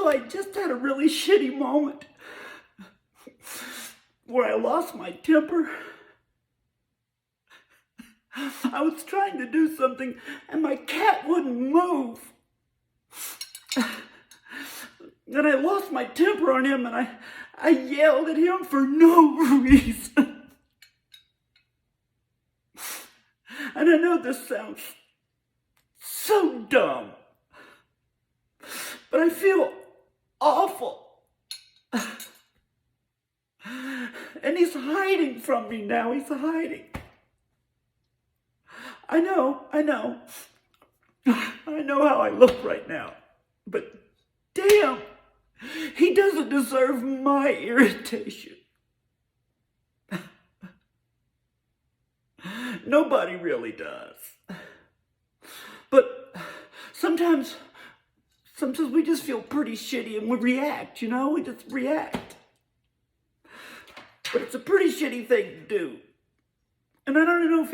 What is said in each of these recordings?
I just had a really shitty moment where I lost my temper. I was trying to do something and my cat wouldn't move. Then I lost my temper on him and I yelled at him for no reason. And I know this sounds so dumb, but I feel awful. And he's hiding from me now. He's hiding. I know how I look right now, but damn, he doesn't deserve my irritation. Nobody really does. But sometimes we just feel pretty shitty and we react, you know? We just react. But it's a pretty shitty thing to do. And I don't know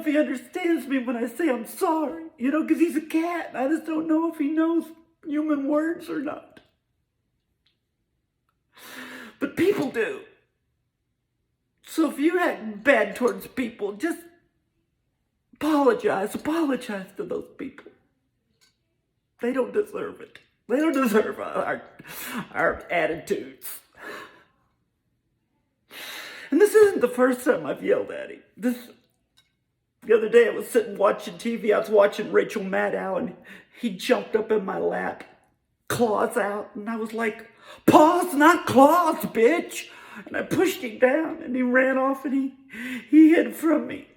if he understands me when I say I'm sorry, you know, because he's a cat. I just don't know if he knows human words or not. But people do. So if you act bad towards people, just apologize to those people. They don't deserve it. They don't deserve our attitudes. And this isn't the first time I've yelled at him. The other day I was sitting watching TV. I was watching Rachel Maddow and he jumped up in my lap, claws out, and I was like, paws, not claws, bitch. And I pushed him down and he ran off and he hid from me.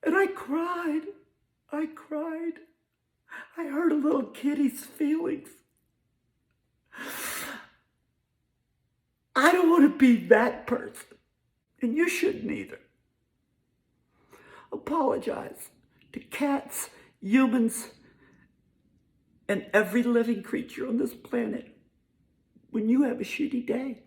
And I cried. I hurt a little kitty's feelings. I don't want to be that person. And you shouldn't either. Apologize to cats, humans, and every living creature on this planet when you have a shitty day.